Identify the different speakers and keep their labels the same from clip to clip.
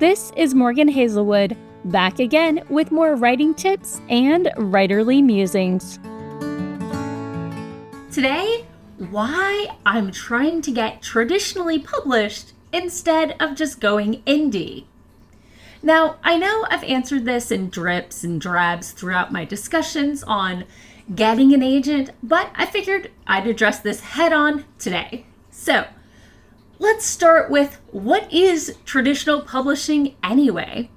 Speaker 1: This is Morgan Hazelwood, back again with more writing tips and writerly musings. Today, why I'm trying to get traditionally published instead of just going indie. Now, I know I've answered this in drips and drabs throughout my discussions on getting an agent, but I figured I'd address this head on today. So, let's start with what is traditional publishing anyway?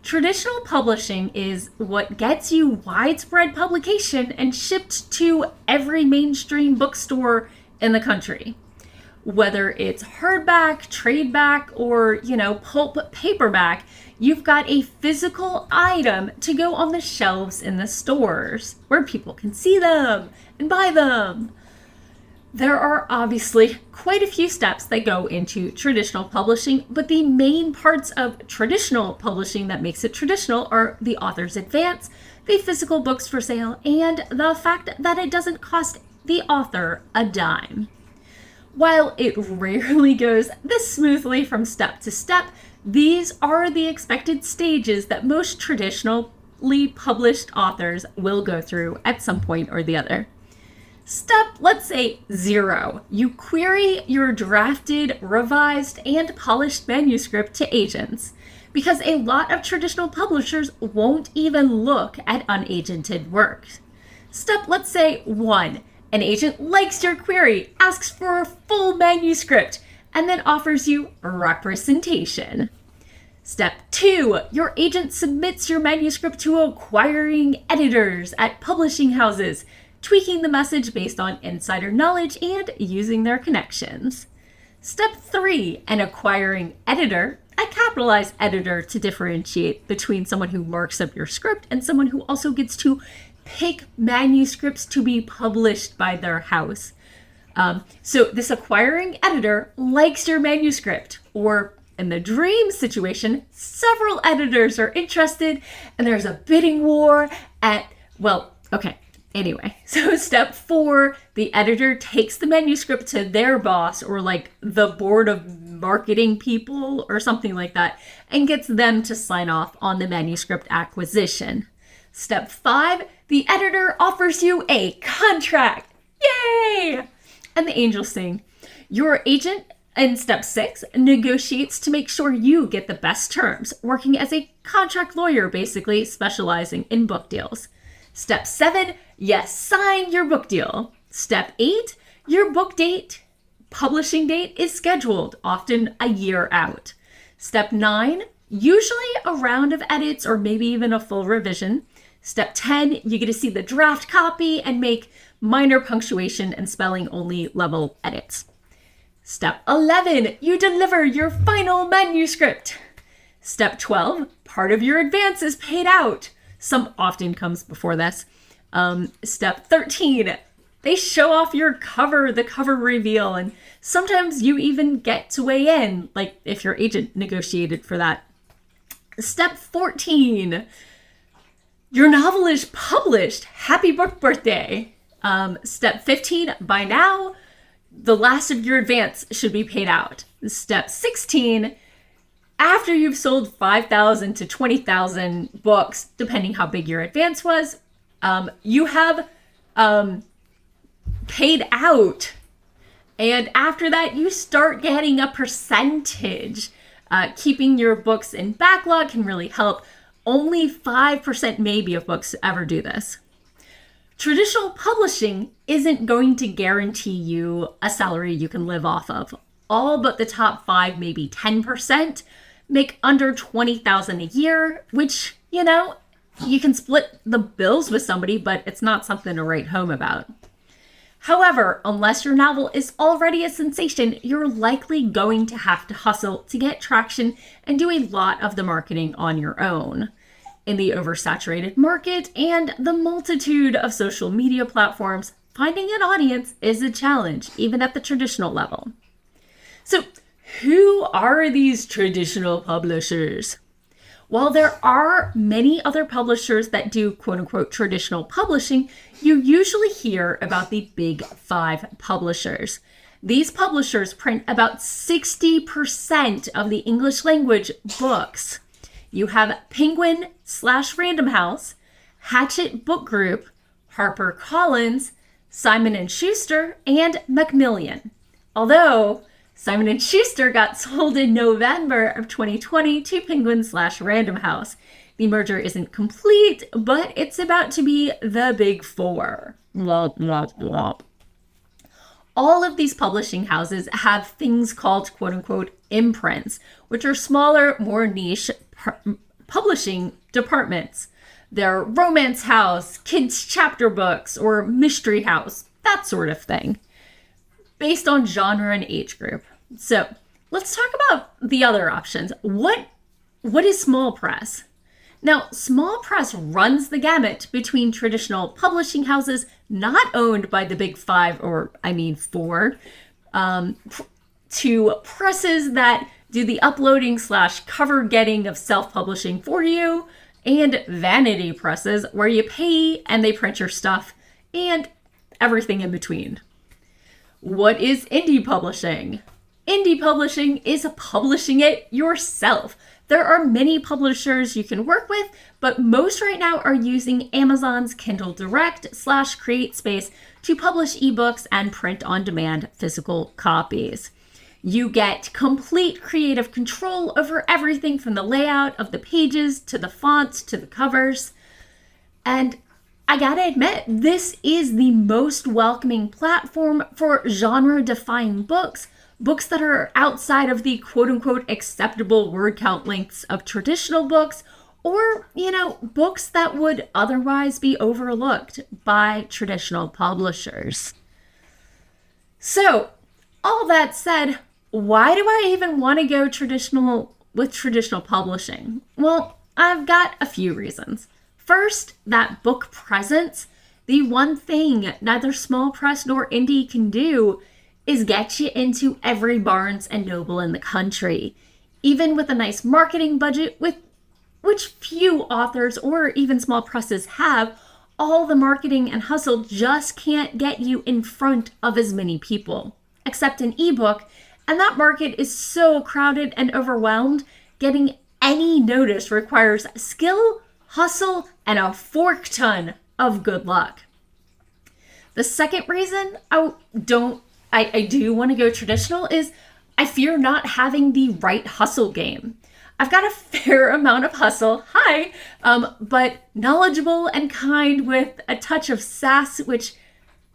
Speaker 1: Traditional publishing is what gets you widespread publication and shipped to every mainstream bookstore in the country. Whether it's hardback, tradeback, or, pulp paperback, you've got a physical item to go on the shelves in the stores where people can see them and buy them. There are obviously quite a few steps that go into traditional publishing, but the main parts of traditional publishing that makes it traditional are the author's advance, the physical books for sale, and the fact that it doesn't cost the author a dime. While it rarely goes this smoothly from step to step, these are the expected stages that most traditionally published authors will go through at some point or the other. Step, let's say 0. You query your drafted, revised, and polished manuscript to agents, because a lot of traditional publishers won't even look at unagented work. Step, let's say 1. An agent likes your query, asks for a full manuscript, and then offers you representation. Step 2. Your agent submits your manuscript to acquiring editors at publishing houses, tweaking the message based on insider knowledge and using their connections. Step 3, an acquiring editor, a capitalized editor to differentiate between someone who marks up your script and someone who also gets to pick manuscripts to be published by their house. So this acquiring editor likes your manuscript, or in the dream situation, several editors are interested and there's a bidding war Anyway, so step 4, the editor takes the manuscript to their boss or the board of marketing people or something like that and gets them to sign off on the manuscript acquisition. Step 5, the editor offers you a contract. Yay! And the angels sing. Your agent in step 6 negotiates to make sure you get the best terms, working as a contract lawyer, basically specializing in book deals. Step 7, yes, sign your book deal. Step 8, your publishing date is scheduled, often a year out. Step 9, usually a round of edits or maybe even a full revision. Step 10, you get to see the draft copy and make minor punctuation and spelling only level edits. Step 11, you deliver your final manuscript. Step 12, part of your advance is paid out. Some often comes before this. Step 13, they show off your cover, the cover reveal, and sometimes you even get to weigh in, if your agent negotiated for that. Step 14, your novel is published. Happy book birthday. Step 15, by now, the last of your advance should be paid out. Step 16, after you've sold 5,000 to 20,000 books, depending how big your advance was, you have paid out. And after that, you start getting a percentage. Keeping your books in backlog can really help. Only 5% maybe of books ever do this. Traditional publishing isn't going to guarantee you a salary you can live off of. All but the top 5, maybe 10%, make under $20,000 a year, which, you can split the bills with somebody, but it's not something to write home about. However, unless your novel is already a sensation, you're likely going to have to hustle to get traction and do a lot of the marketing on your own. In the oversaturated market and the multitude of social media platforms, finding an audience is a challenge, even at the traditional level. So, who are these traditional publishers? While there are many other publishers that do quote-unquote traditional publishing, you usually hear about the big 5 publishers. These publishers print about 60% of the English language books. You have Penguin/Random House, Hachette Book Group, HarperCollins, Simon & Schuster, and Macmillan. Although Simon & Schuster got sold in November of 2020 to Penguin/Random House. The merger isn't complete, but it's about to be the big four. Lop, lop, lop. All of these publishing houses have things called quote-unquote imprints, which are smaller, more niche publishing departments. They're romance house, kids chapter books, or mystery house, that sort of thing, based on genre and age group. So let's talk about the other options. What is small press? Now, small press runs the gamut between traditional publishing houses not owned by the big five, or four, to presses that do the uploading/cover getting of self-publishing for you, and vanity presses where you pay and they print your stuff, and everything in between. What is indie publishing? Indie publishing is publishing it yourself. There are many publishers you can work with, but most right now are using Amazon's Kindle Direct/CreateSpace to publish ebooks and print-on-demand physical copies. You get complete creative control over everything from the layout of the pages to the fonts to the covers. And I gotta admit, this is the most welcoming platform for genre-defying books that are outside of the quote-unquote acceptable word count lengths of traditional books, or, books that would otherwise be overlooked by traditional publishers. So, all that said, why do I even want to go traditional publishing? Well, I've got a few reasons. First, that book presence. The one thing neither small press nor indie can do is get you into every Barnes and Noble in the country. Even with a nice marketing budget, which few authors or even small presses have, all the marketing and hustle just can't get you in front of as many people, except an ebook, and that market is so crowded and overwhelmed, getting any notice requires skill, hustle, and a fork ton of good luck. The second reason I do want to go traditional is I fear not having the right hustle game. I've got a fair amount of hustle, but knowledgeable and kind with a touch of sass, which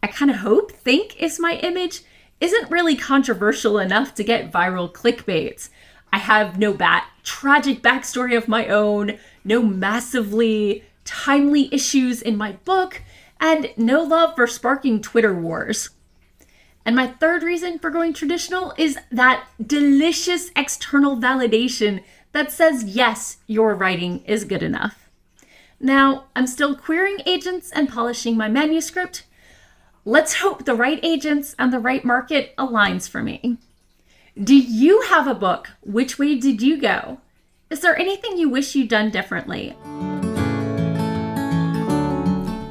Speaker 1: I kind of think is my image, isn't really controversial enough to get viral clickbaits. I have no tragic backstory of my own, no massively timely issues in my book, and no love for sparking Twitter wars. And my third reason for going traditional is that delicious external validation that says, yes, your writing is good enough. Now, I'm still querying agents and polishing my manuscript. Let's hope the right agents and the right market aligns for me. Do you have a book? Which way did you go? Is there anything you wish you'd done differently?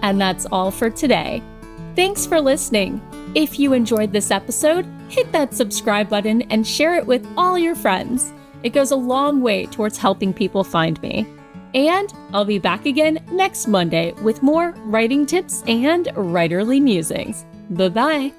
Speaker 2: And that's all for today. Thanks for listening. If you enjoyed this episode, hit that subscribe button and share it with all your friends. It goes a long way towards helping people find me. And I'll be back again next Monday with more writing tips and writerly musings. Bye-bye.